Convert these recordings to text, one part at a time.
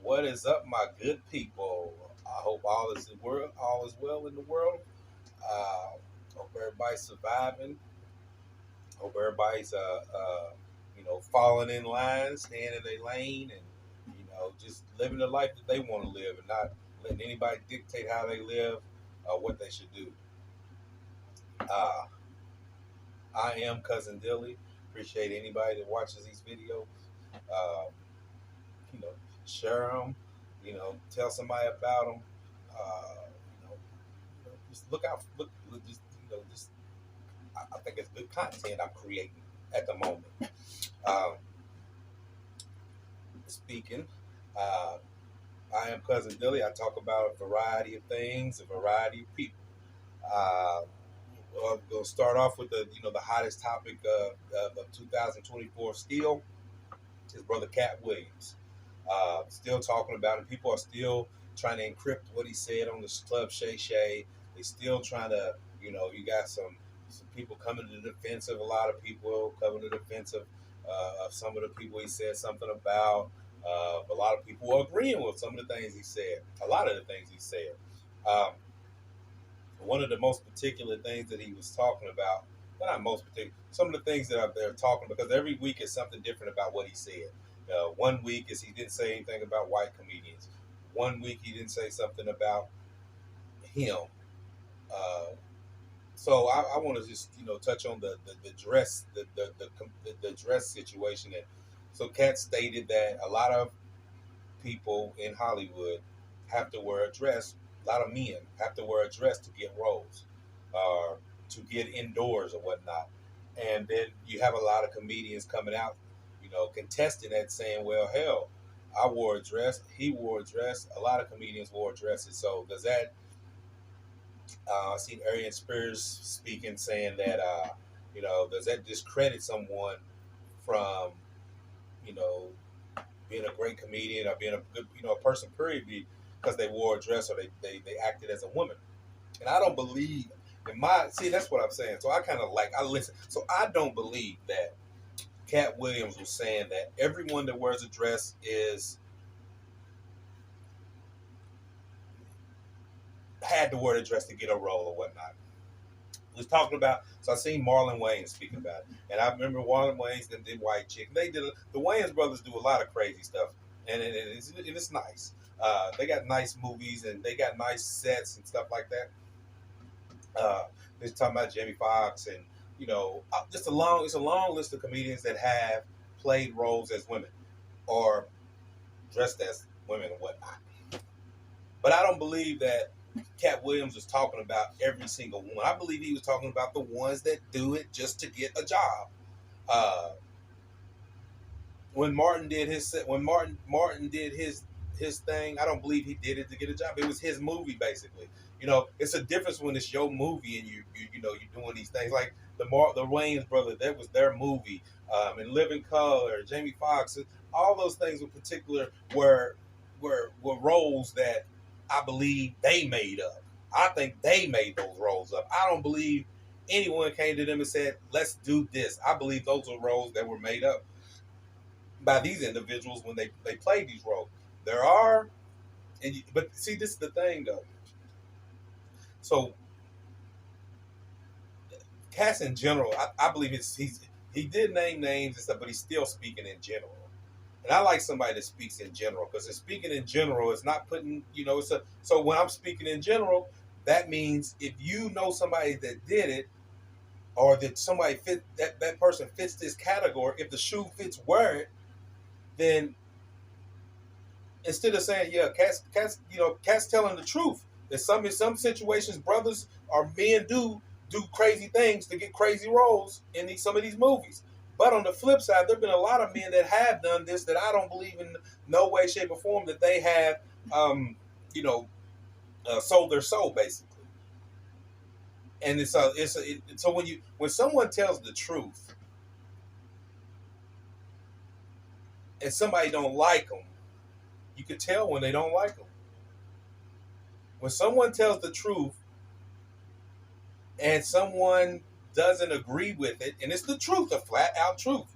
What is up, my good people? I hope all is well in the world. Hope everybody's surviving. Hope everybody's falling in line, staying in their lane, and just living the life that they want to live, and not letting anybody dictate how they live or what they should do. Uh, I am Cousin Dilly. Appreciate anybody that watches these videos. Um, you know, share them. Tell somebody about them. You know, just look out. Just just I think it's good content I'm creating at the moment. Um, Speaking, uh, I am Cousin Dilly. I talk about a variety of things, a variety of people. Uh, I'm gonna start off with the hottest topic of 2024 still. His brother Cat Williams. Still talking about it. People are still trying to encrypt what he said on the club Shay Shay. They still trying to, you got some people coming to the defense of a lot of people, coming to the defense of some of the people he said something about. A lot of people are agreeing with some of the things he said. A lot of the things he said. Um, One of the most particular things that he was talking about, well, not most particular, some of the things that they're talking, because every week is something different about what he said. One week is he didn't say anything about white comedians. One week he didn't say something about him. Uh, so I want to just touch on the dress the dress situation. And so Kat stated that a lot of people in Hollywood have to wear a dress. A lot of men have to wear a dress to get roles, or to get indoors or whatnot. And then you have a lot of comedians coming out, contesting that, saying, "Well, hell, I wore a dress. He wore a dress. A lot of comedians wore dresses." So does that? I seen Arian Spears speaking, saying that, does that discredit someone from, you know, being a great comedian or being a good, a person, period, because they wore a dress or they acted as a woman. And I don't believe see, that's what I'm saying. So I listen. So I don't believe that Cat Williams was saying that everyone that wears a dress is had to wear a dress to get a role or whatnot. Was talking about. So I seen Marlon Wayans speaking about it, and I remember Marlon Wayans and did White Chick. They did the Wayans brothers do a lot of crazy stuff, and it's nice. They got nice movies and they got nice sets and stuff like that. They're talking about Jamie Foxx and it's a long list of comedians that have played roles as women or dressed as women and whatnot. But I don't believe that Cat Williams was talking about every single one. I believe he was talking about the ones that do it just to get a job. Uh, when Martin did his thing, I don't believe he did it to get a job. It was his movie, basically. It's a difference when it's your movie and you're doing these things like the Wayans brother. That was their movie. And Living Color, Jamie Foxx, all those things in particular were roles that I believe they made up. I think they made those roles up. I don't believe anyone came to them and said, "Let's do this." I believe those are roles that were made up by these individuals when they play these roles. There are, but see, this is the thing though. So, Cass in general, I believe he did name names and stuff, but he's still speaking in general. And I like somebody that speaks in general, because speaking in general is not putting, so when I'm speaking in general, that means if you know somebody that did it, or that somebody that person fits this category, if the shoe fits, wear it, then instead of saying, yeah, Cat's telling the truth. That in some situations, brothers or men do crazy things to get crazy roles in some of these movies. But on the flip side, there've been a lot of men that have done this that I don't believe in no way, shape, or form that they have, you know, sold their soul basically. And so when someone tells the truth and somebody don't like them, you can tell when they don't like them. When someone tells the truth and someone doesn't agree with it, and it's the truth, a flat out truth.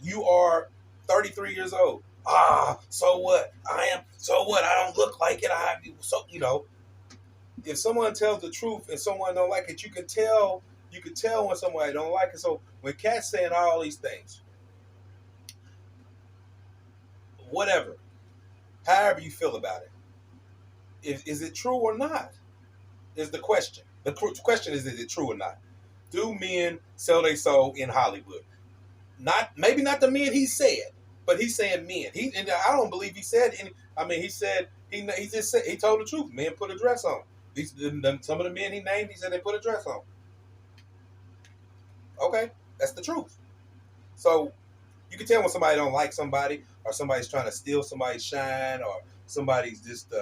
You are 33 years old. So what? I am. So what? I don't look like it. I so if someone tells the truth and someone don't like it, you can tell. You can tell when somebody don't like it. So when Cat's saying all these things, whatever, however you feel about it, is it true or not? Is the question. The question is it true or not? Do men sell their soul in Hollywood? Not maybe not the men he said, but he's saying men. And I don't believe he said any. I mean, he said he just said he told the truth. Men put a dress on. Some of the men he named, he said they put a dress on. Okay, that's the truth. So you can tell when somebody don't like somebody, or somebody's trying to steal somebody's shine, or somebody's just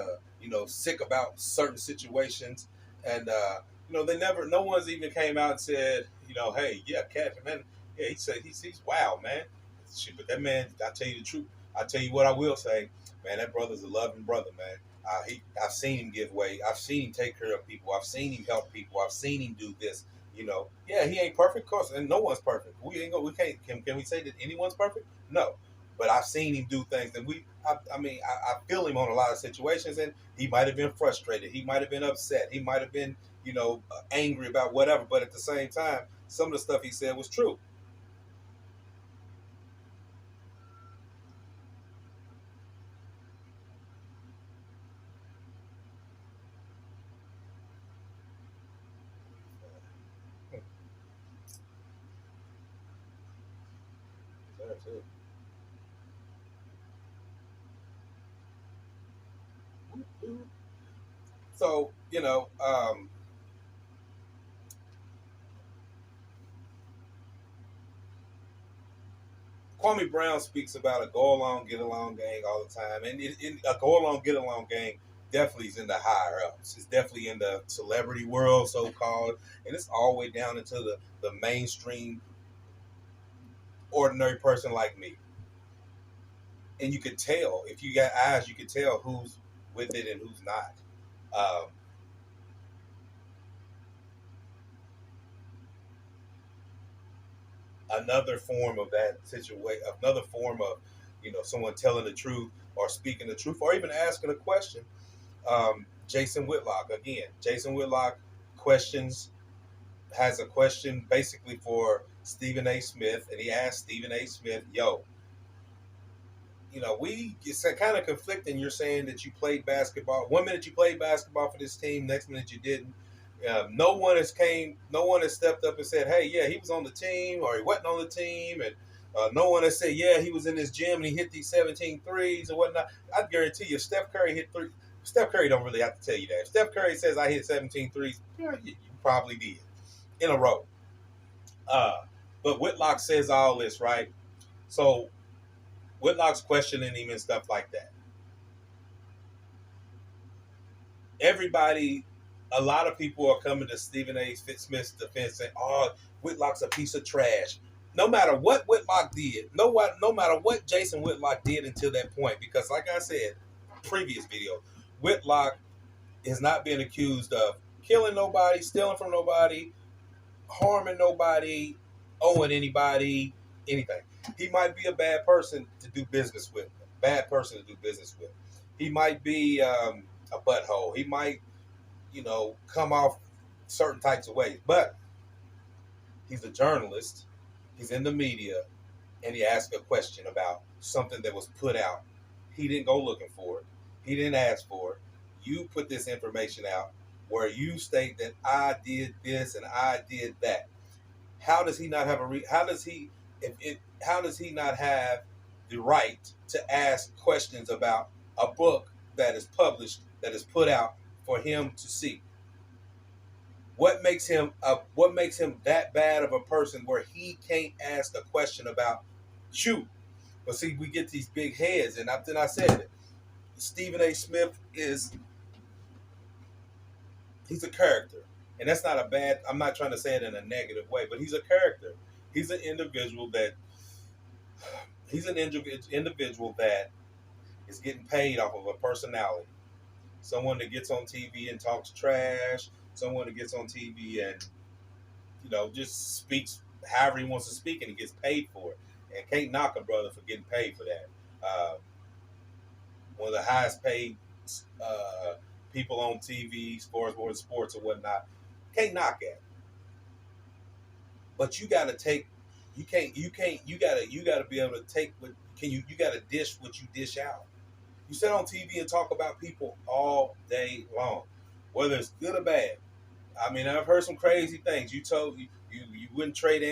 sick about certain situations, and they never. No one's even came out and said, hey, yeah, Cat, man, yeah, he said he's wow, man. Shit, but that man, I tell you the truth. I tell you what I will say, man. That brother's a loving brother, man. I've seen him give way. I've seen him take care of people. I've seen him help people. I've seen him do this. Yeah, he ain't perfect, of course, and no one's perfect. We ain't go. We can't. Can we say that anyone's perfect? No, but I've seen him do things, and I feel him on a lot of situations, and he might have been frustrated. He might have been upset. He might have been, angry about whatever. But at the same time, some of the stuff he said was true. So Kwame Brown speaks about a go along, get along gang all the time, and a go along, get along gang definitely is in the higher ups. It's definitely in the celebrity world, so called, and it's all the way down into the mainstream ordinary person like me. And you could tell if you got eyes, you could tell who's with it and who's not. Um, another form of that situation, another form of someone telling the truth or speaking the truth or even asking a question. Jason Whitlock again. Jason Whitlock questions has a question basically for Stephen A. Smith, and he asked Stephen A. Smith, "Yo, it's kind of conflicting. You're saying that you played basketball. One minute you played basketball for this team, next minute you didn't. No one has stepped up and said, hey, yeah, he was on the team or he wasn't on the team, and no one has said, yeah, he was in this gym and he hit these 17 threes and whatnot. I guarantee you, Steph Curry hit three. Steph Curry don't really have to tell you that. If Steph Curry says I hit 17 threes, yeah, you probably did in a row. Uh, but Whitlock says all this, right? So Whitlock's questioning him and stuff like that. Everybody, a lot of people are coming to Stephen A. Smith's defense saying, "Oh, Whitlock's a piece of trash." No matter what Whitlock did, no matter what Jason Whitlock did until that point, because like I said, previous video, Whitlock is not being accused of killing nobody, stealing from nobody, harming nobody, owing anybody, anything. He might be a bad person to do business with, bad person to do business with. He might be a butthole. He might come off certain types of ways. But he's a journalist. He's in the media, and he asked a question about something that was put out. He didn't go looking for it. He didn't ask for it. You put this information out where you state that I did this and I did that. How does he not have how does he if it how does he not have the right to ask questions about a book that is published, that is put out for him to see? What makes him that bad of a person where he can't ask a question about you? But see, we get these big heads, and then I said it. Stephen A. Smith he's a character, and that's not a bad. I'm not trying to say it in a negative way, but he's a character. He's an individual that individual that is getting paid off of a personality. Someone that gets on TV and talks trash. Someone that gets on TV and just speaks however he wants to speak, and he gets paid for it. And can't knock a brother for getting paid for that. one of the highest paid uh, people on TV, sports or whatnot. Can't knock at. But you got to take. You can't. You gotta be able to take what can you. You got to dish what you dish out. You sit on TV and talk about people all day long, whether it's good or bad. I mean, I've heard some crazy things. You told you wouldn't trade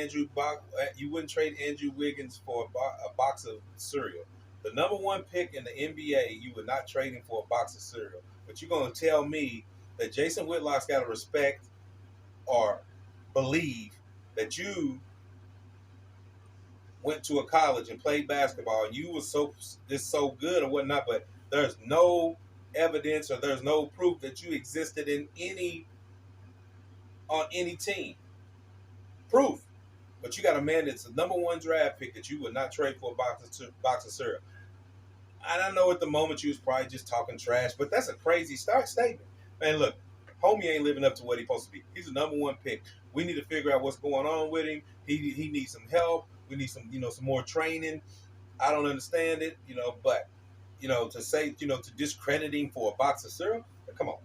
you wouldn't trade Andrew Wiggins for a box of cereal. The number one pick in the NBA, you would not trade him for a box of cereal. But you're going to tell me that Jason Whitlock's got to respect or believe that you went to a college and played basketball and you were so good or whatnot, but there's no evidence or there's no proof that you existed in any on any team. Proof. But you got a man that's the number one draft pick that you would not trade for a box of cereal. And I know at the moment you was probably just talking trash, but that's a crazy statement. Man, look, homie ain't living up to what he's supposed to be. He's the number one pick. We need to figure out what's going on with him. He needs some help. We need some more training. I don't understand it, but to say, to discredit him for a box of cereal, come on.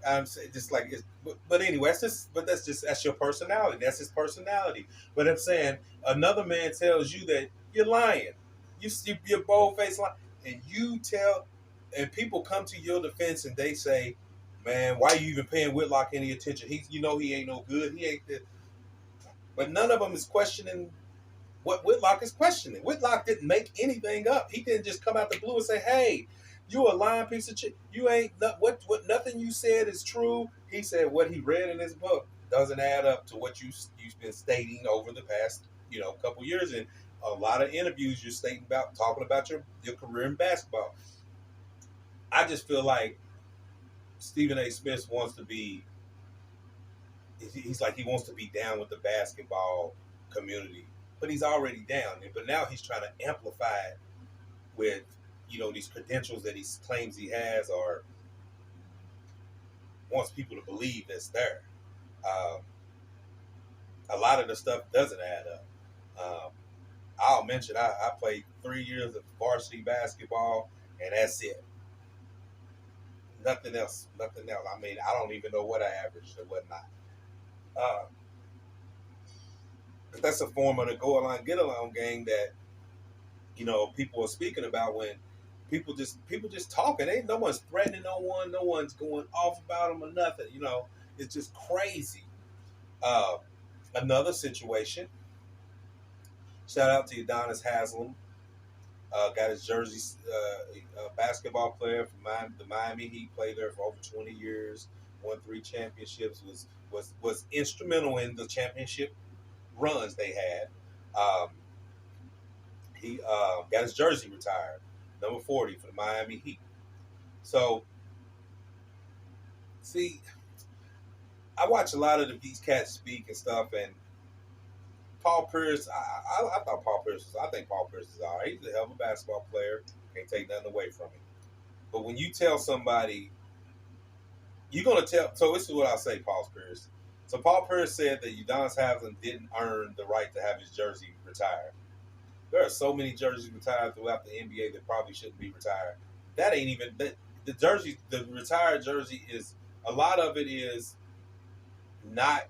I'm saying just like it's, but anyway, that's your personality. That's his personality. But I'm saying another man tells you that you're lying. You're bold faced lying, and and people come to your defense and they say, "Man, why are you even paying Whitlock any attention? He ain't no good. He ain't the." But none of them is questioning what Whitlock is questioning. Whitlock didn't make anything up. He didn't just come out the blue and say, "Hey, you a lying piece of shit. You ain't what nothing you said is true." He said what he read in his book doesn't add up to what you've been stating over the past couple years. In a lot of interviews you're talking about your career in basketball. I just feel like Stephen A. Smith wants to be. He's like he wants to be down with the basketball community, but he's already down. But now he's trying to amplify it with these credentials that he claims he has, or wants people to believe that's there. Um, a lot of the stuff doesn't add up. I'll mention I played 3 years of varsity basketball, and that's it. Nothing else. Nothing else. I mean, I don't even know what I averaged or whatnot. Uh, but that's a form of the go along, get along game that people are speaking about when people just talking. Ain't no one's threatening no one. No one's going off about them or nothing. It's just crazy. Uh, Another situation. Shout out to Udonis Haslem. Got his jersey. Basketball player from the Miami Heat. Played there for over 20 years. Won 3 championships. Was instrumental in the championship runs they had. He got his jersey retired, number 40 for the Miami Heat. So, see, I watch a lot of these cats speak and stuff, and Paul Pierce, I thought Paul Pierce I think Paul Pierce is all right. He's a hell of a basketball player. Can't take nothing away from him. But when you tell somebody, you're going to tell, so this is what I'll say, Paul Pierce. So Paul Pierce said that Udonis Haslem didn't earn the right to have his jersey retired. There are so many jerseys retired throughout the NBA that probably shouldn't be retired. That ain't even the retired jersey is a lot of it is not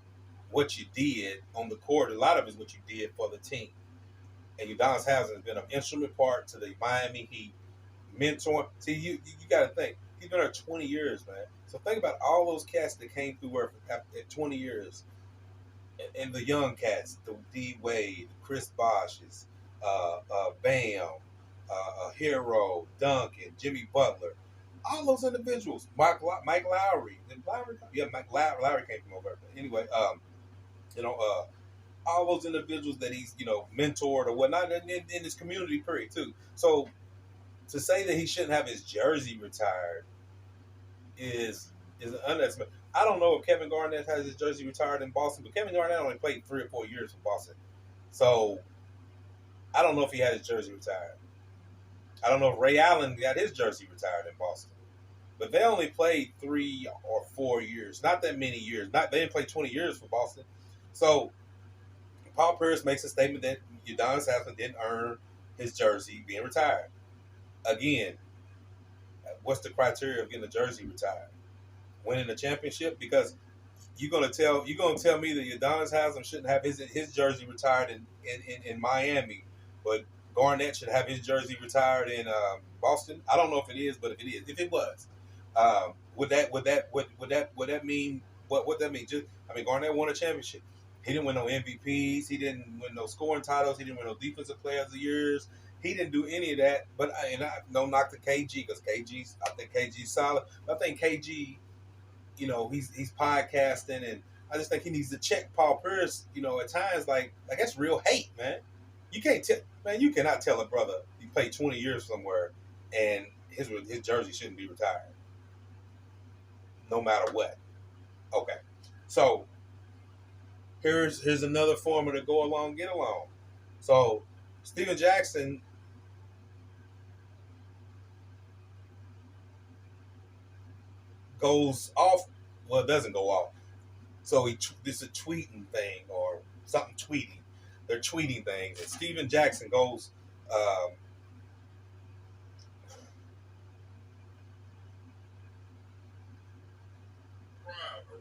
what you did on the court. A lot of it is what you did for the team. And Udonis Haslem has been an instrument part to the Miami Heat mentor. See, you got to think he's been there 20 years, man. So think about all those cats that came through Earth at 20 years, and the young cats, the D Wade, Chris Bosh's, Bam, Hero, Duncan, Jimmy Butler, all those individuals. Mike Lowry, Mike Lowry came from over. But anyway, all those individuals that he's mentored or whatnot in his community period too. So to say that he shouldn't have his jersey retired is an underestimate. I don't know if Kevin Garnett has his jersey retired in Boston, but Kevin Garnett only played 3 or 4 years for Boston. So I don't know if he had his jersey retired. I don't know if Ray Allen got his jersey retired in Boston. But they only played 3 or 4 years. Not that many years. They didn't play 20 years for Boston. So Paul Pierce makes a statement that Udonis Haslem didn't earn his jersey being retired. Again, what's the criteria of getting a jersey retired? Winning a championship? Because you're gonna tell me that Udonis Haslem shouldn't have his jersey retired in Miami, but Garnett should have his jersey retired in Boston. I don't know if it is, but if it was, would that mean what that mean? Just I mean, Garnett won a championship. He didn't win no MVPs. He didn't win no scoring titles. He didn't win no defensive players of the years. He didn't do any of that. But I don't knock the KG because I think KG's solid. I think KG, he's podcasting, and I just think he needs to check Paul Pierce. At times, like that's real hate, man. You can't tell, man. You cannot tell a brother he played 20 years somewhere, and his jersey shouldn't be retired, no matter what. Okay, so here's another formula to go along, get along. So Steven Jackson goes off. Well, it doesn't go off. So this is a tweeting thing or something tweeting. They're tweeting things, and Steven Jackson goes. A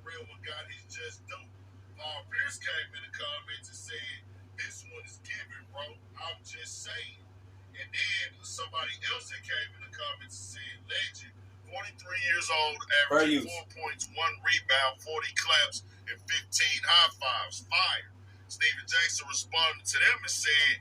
real one got his just due. Paul Pierce came in the comments and said, "This one is given, bro. I'm just saying." And then somebody else that came in the comments and said, "Legend, 43 years old, averaging 4 points, 1 rebound, 40 claps, and 15 high fives. Fire." Steven Jackson responded to them and said,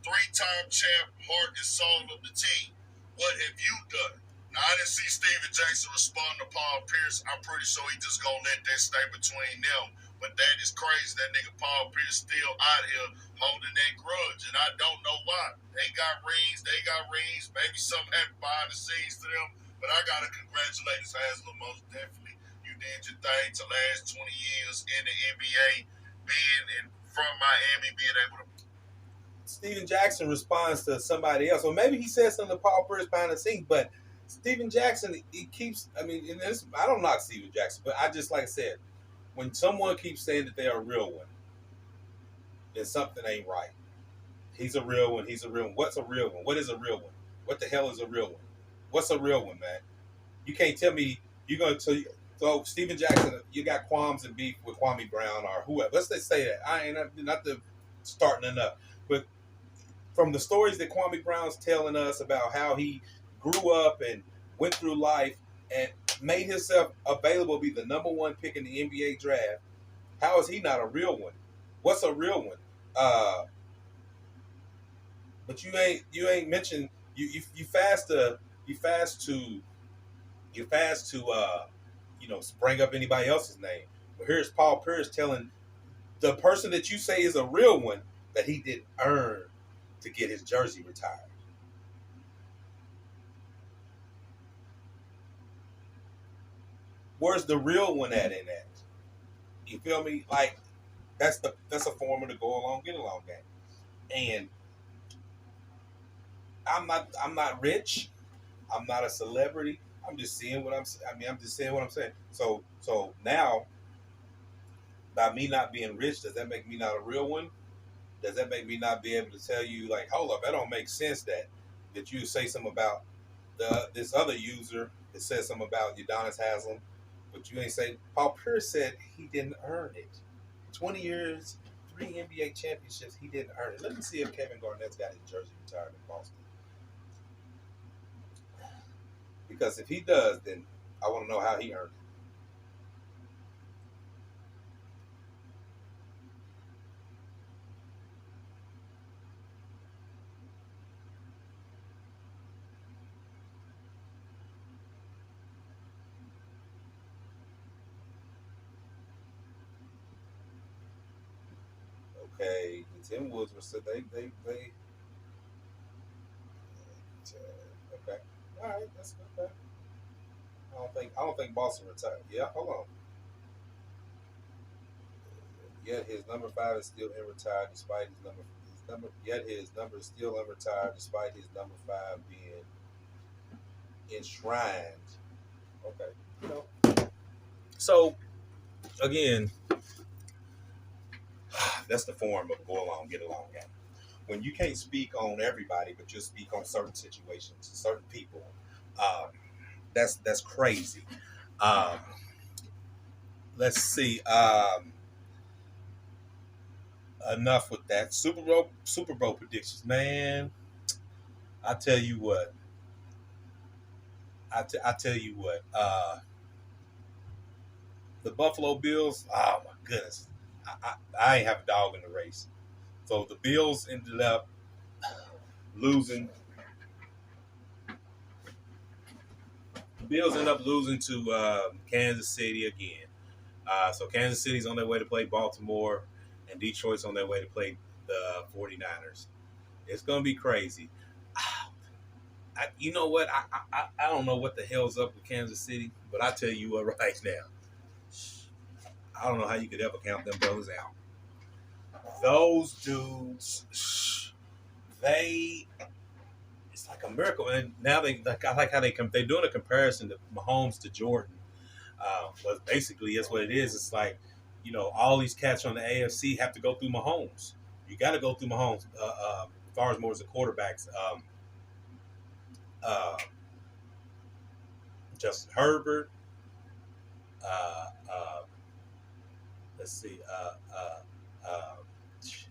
"Three-time champ, heart and soul of the team. What have you done?" Now, I didn't see Steven Jackson respond to Paul Pierce. I'm pretty sure he just gonna let that stay between them. But that is crazy. That nigga Paul Pierce still out here holding that grudge, and I don't know why. They got rings. Maybe something happened behind the scenes to them. But I gotta congratulate his Haslem most definitely. You did your thing to last 20 years in the NBA, being in from Miami, being able to. Steven Jackson responds to somebody else, or maybe he says something to Paul Pierce behind the scenes, but Steven Jackson, he keeps. I mean, I don't knock Steven Jackson, but I just like I said, when someone keeps saying that they're a real one, then something ain't right. He's a real one. He's a real one. What's a real one? What is a real one? What the hell is a real one? What's a real one, man? You can't tell me you're going to. So Steven Jackson, you got qualms and beef with Kwame Brown or whoever. Let's just say that. I ain't not the starting enough, but from the stories that Kwame Brown's telling us about how he grew up and went through life and made himself available to be the number one pick in the NBA draft, how is he not a real one? What's a real one? But you ain't mentioned you fast to bring up anybody else's name. But here's Paul Pierce telling the person that you say is a real one that he didn't earn to get his jersey retired. Where's the real one at in that? You feel me? Like that's a form of the go along, get along game. And I'm not rich. I'm not a celebrity. I'm just seeing what I'm just saying what I'm saying. So now, by me not being rich, does that make me not a real one? Does that make me not be able to tell you like, hold up, that don't make sense that you say something about this other user that says something about Udonis Haslem, but you ain't say Paul Pierce said he didn't earn it. 20 years, 3 NBA championships, he didn't earn it. Let me see if Kevin Garnett's got his jersey retired in Boston. Because if he does, then I want to know how he earned it. Okay, the Timberwolves were said they okay. All right, that's okay. I don't think Boston retired. Yeah, hold on. Yet his number 5 is still unretired despite his number. Yet his number is still unretired despite his number 5 being enshrined. Okay, you know. So again, that's the form of go along, get along game. When you can't speak on everybody, but you speak on certain situations, certain people. Um, That's crazy. Um, let's see. Enough with that. Super Bowl predictions, man. I tell you what. I tell you what. The Buffalo Bills. Oh my goodness. I ain't have a dog in the race. So the Bills ended up losing. The Bills ended up losing to Kansas City again. So Kansas City's on their way to play Baltimore, and Detroit's on their way to play the 49ers. It's gonna be crazy. You know what? I don't know what the hell's up with Kansas City, but I tell you what, right now, I don't know how you could ever count them brothers out. Those dudes, they it's like a miracle. And now I like how they're doing a comparison to Mahomes to Jordan. But basically, that's what it is. It's like, all these cats on the AFC have to go through Mahomes. You got to go through Mahomes. As far as more as the quarterbacks, uh, Justin Herbert. Uh, uh, let's see. Shit.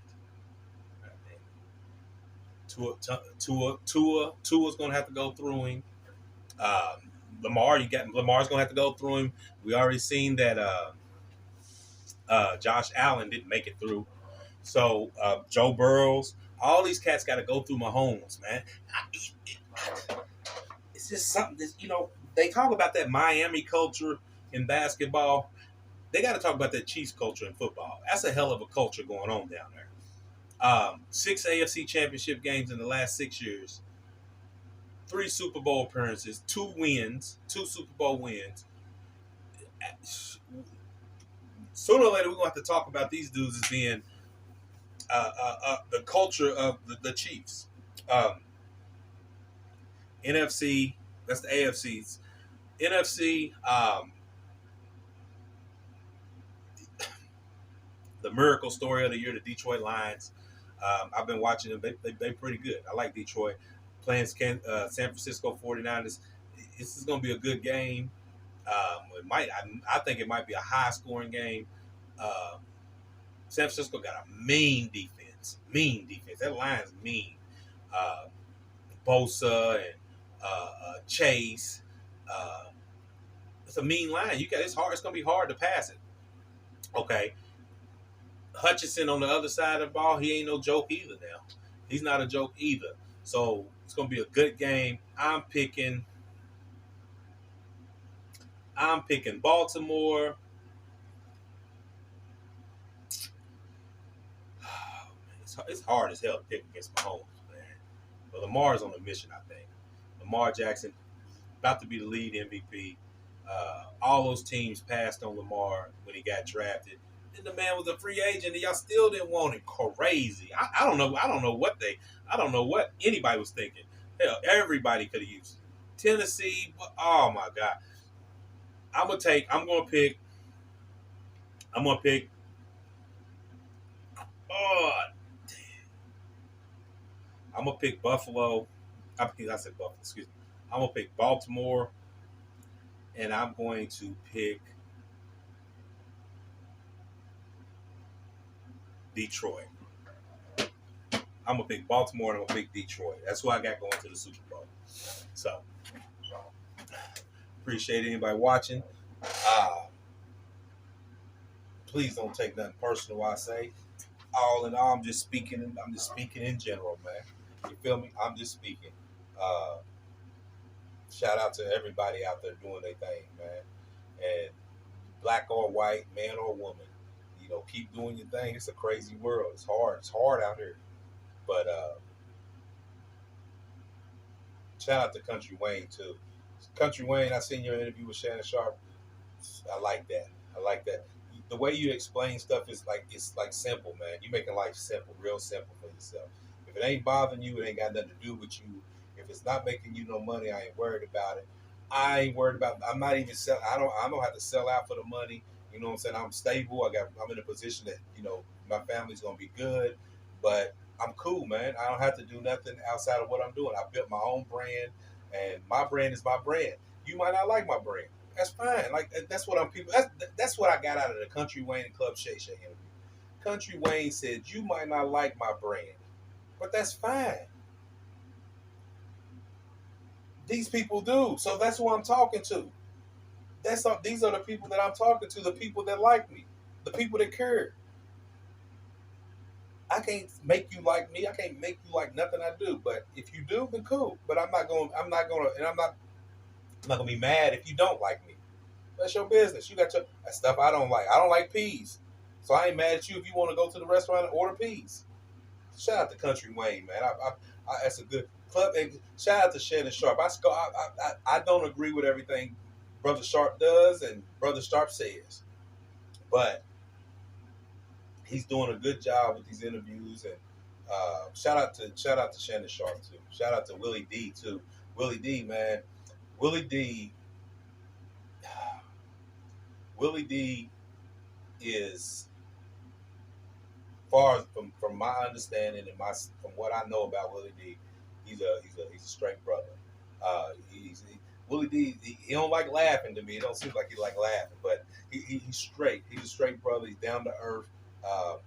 Tua's going to have to go through him. Lamar's going to have to go through him. We already seen that Josh Allen didn't make it through. So Joe Burrows, all these cats got to go through Mahomes, man. It's just something that they talk about that Miami culture in basketball. They got to talk about that Chiefs culture in football. That's a hell of a culture going on down there. 6 AFC championship games in the last 6 years, 3 Super Bowl appearances, 2 wins, 2 Super Bowl wins. Sooner or later, we're going to have to talk about these dudes as being the culture of the Chiefs. NFC, that's the AFC's. NFC, the miracle story of the year, the Detroit Lions. I've been watching them. They're pretty good. I like Detroit. Playing San Francisco 49ers. This is going to be a good game. I think it might be a high scoring game. San Francisco got a mean defense. Mean defense. That line's mean. Uh, Bosa and Chase. Uh, it's a mean line. It's hard. It's going to be hard to pass it. Okay. Hutchinson on the other side of the ball, he ain't no joke either now. He's not a joke either. So it's gonna be a good game. I'm picking Baltimore. It's hard as hell to pick against Mahomes, man. But Lamar's on a mission, I think. Lamar Jackson about to be the lead MVP. All those teams passed on Lamar when he got drafted. And the man was a free agent, and y'all still didn't want him. Crazy. I don't know. I don't know what anybody was thinking. Hell, everybody could have used him. Tennessee. Oh my God. I'm gonna pick. I'm gonna pick. Oh, I'm gonna pick Buffalo. I said Buffalo. Excuse me. I'm gonna pick Baltimore, and I'm going to pick Detroit. I'm gonna pick Baltimore and I'm gonna pick Detroit. That's who I got going to the Super Bowl. So appreciate anybody watching. Please don't take nothing personal. I say. All in all, I'm just speaking in general, man. You feel me? I'm just speaking. Uh, Shout out to everybody out there doing their thing, man. And black or white, man or woman, keep doing your thing. It's a crazy world. It's hard. It's hard out here. But shout out to Country Wayne too. Country Wayne, I seen your interview with Shannon Sharp. I like that. I like that. The way you explain stuff is it's simple, man. You making life simple, real simple for yourself. If it ain't bothering you, it ain't got nothing to do with you. If it's not making you no money, I ain't worried about it. I ain't worried about. I'm not even sell. I don't have to sell out for the money. You know what I'm saying? I'm stable. I'm in a position that my family's gonna be good. But I'm cool, man. I don't have to do nothing outside of what I'm doing. I built my own brand, and my brand is my brand. You might not like my brand. That's fine. Like that's what I'm people. That's what I got out of the Country Wayne and Club Shay Shay interview. Country Wayne said you might not like my brand, but that's fine. These people do. So that's who I'm talking to. These are the people that I'm talking to. The people that like me, the people that care. I can't make you like me. I can't make you like nothing I do. But if you do, then cool. But I'm not going. I'm not going to. And I'm not going to be mad if you don't like me. That's your business. You got your that stuff I don't like. I don't like peas, so I ain't mad at you if you want to go to the restaurant and order peas. Shout out to Country Wayne, man. That's a good club. And shout out to Shannon Sharp. I don't agree with everything Brother Sharp does and Brother Sharp says, but he's doing a good job with these interviews. And shout out to Shannon Sharp too. Shout out to Willie D too. Willie D, man. Willie D. Willie D is far from my understanding and my from what I know about Willie D, he's a straight brother. Willie D. He don't like laughing to me. It don't seem like he like laughing, but he's straight. He's a straight brother. He's down to earth. I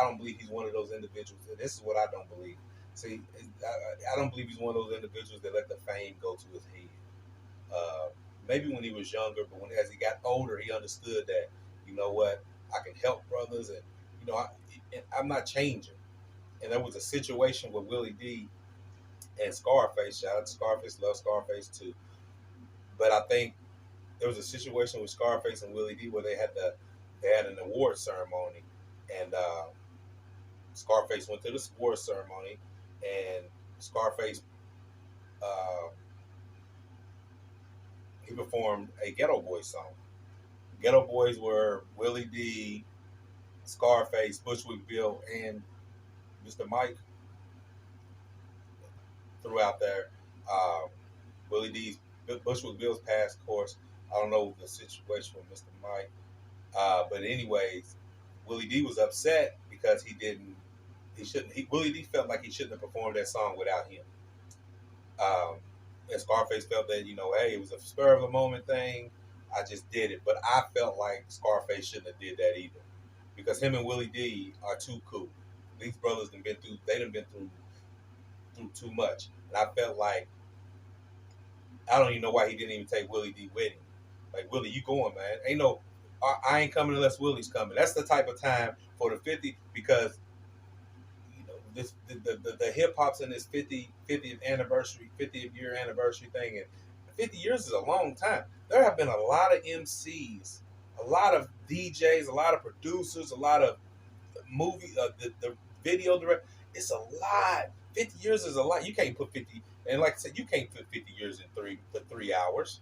don't believe he's one of those individuals. And this is what I don't believe. See, I don't believe he's one of those individuals that let the fame go to his head. Uh, Maybe when he was younger, but as he got older, he understood that you know what, I can help brothers, and you know I'm not changing. And there was a situation with Willie D and Scarface. Shout out to Scarface, love Scarface too. But I think there was a situation with Scarface and Willie D where they had an award ceremony, and Scarface went to the award ceremony, and Scarface uh, he performed a Ghetto Boys song. Ghetto Boys were Willie D, Scarface, Bushwick Bill, and Mr. Mike throughout there. Um, Willie D's Bushwick Bill's passed, of course. I don't know the situation with Mr. Mike, but anyways, Willie D was upset because he didn't. He shouldn't. Willie D felt like he shouldn't have performed that song without him. Um, and Scarface felt that hey, it was a spur of the moment thing. I just did it, but I felt like Scarface shouldn't have did that either, because him and Willie D are too cool. These brothers have been through. They done been through too much, and I felt like I don't even know why he didn't even take Willie D with him. Like, Willie, you going, man? Ain't no, I ain't coming unless Willie's coming. That's the type of time for the 50, because the hip hop's in this 50th year anniversary thing, and 50 years is a long time. There have been a lot of MCs, a lot of DJs, a lot of producers, a lot of movie, the video director. It's a lot. 50 years is a lot. You can't put 50, and like I said, you can't put 50 years in 3 hours.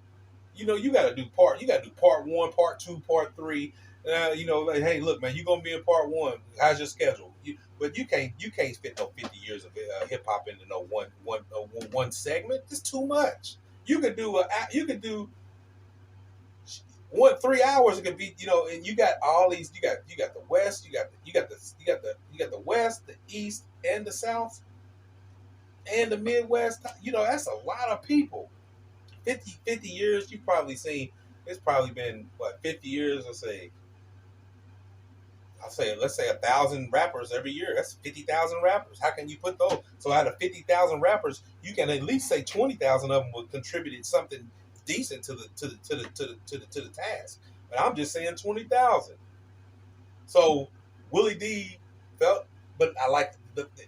You got to do part one, part two, part three. Like, hey, look, man, you're gonna be in part one. How's your schedule? But you can't fit no 50 years of hip hop into no one segment. It's too much. You could do 3 hours. It could be and you got all these. You got the West. You got the West, the East, and the South, and the Midwest. That's a lot of people. 50 years, you've probably seen, it's probably been, 50 years, let's say 1,000 rappers every year. That's 50,000 rappers. How can you put those? So out of 50,000 rappers, you can at least say 20,000 of them would contributed something decent to the task. But I'm just saying 20,000. So Willie D felt, but I like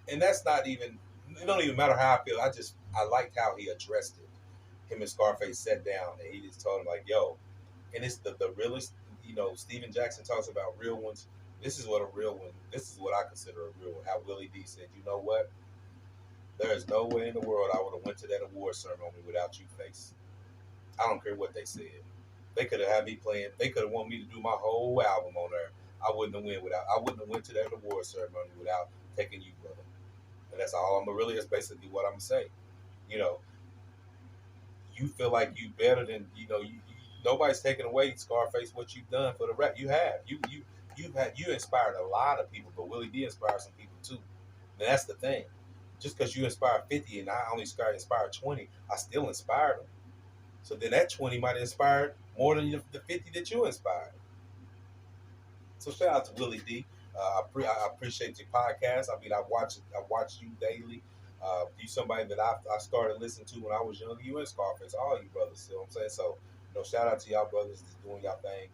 and that's not even, it don't even matter how I feel. I liked how he addressed it. Him and Scarface sat down and he just told him, like, yo, and it's the realest. Steven Jackson talks about real ones. This is what a real one. This is what I consider a real one. How Willie D said, you know what? There is no way in the world I would have went to that award ceremony without you, Face. I don't care what they said. They could have had me playing. They could have wanted me to do my whole album on there. I wouldn't have went to that award ceremony without taking you, brother. And that's all that's basically what I'm gonna say. You know, you feel like you better than nobody's taking away, Scarface, what you've done for the rap. You have you inspired a lot of people, but Willie D inspired some people too. And that's the thing. Just because you inspired 50 and I only inspired 20, I still inspired them. So then that 20 might inspire more than the 50 that you inspired. So shout out to Willie D. I appreciate your podcast. I mean, I watch you daily. You somebody that I started listening to when I was younger. You and Scarface, all you brothers. See what I'm saying? So, shout out to y'all brothers that's doing y'all thing.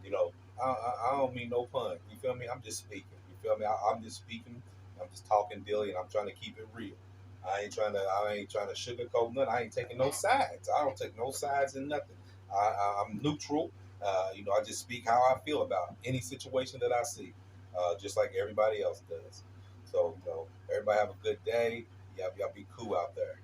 You know, I don't mean no pun. You feel me? I'm just speaking. You feel me? I'm just speaking. I'm just talking dilly, and I'm trying to keep it real. I ain't trying to sugarcoat nothing. I ain't taking no sides. I don't take no sides in nothing. I'm neutral. I just speak how I feel about any situation that I see, just like everybody else does. So, everybody have a good day. Y'all be cool out there.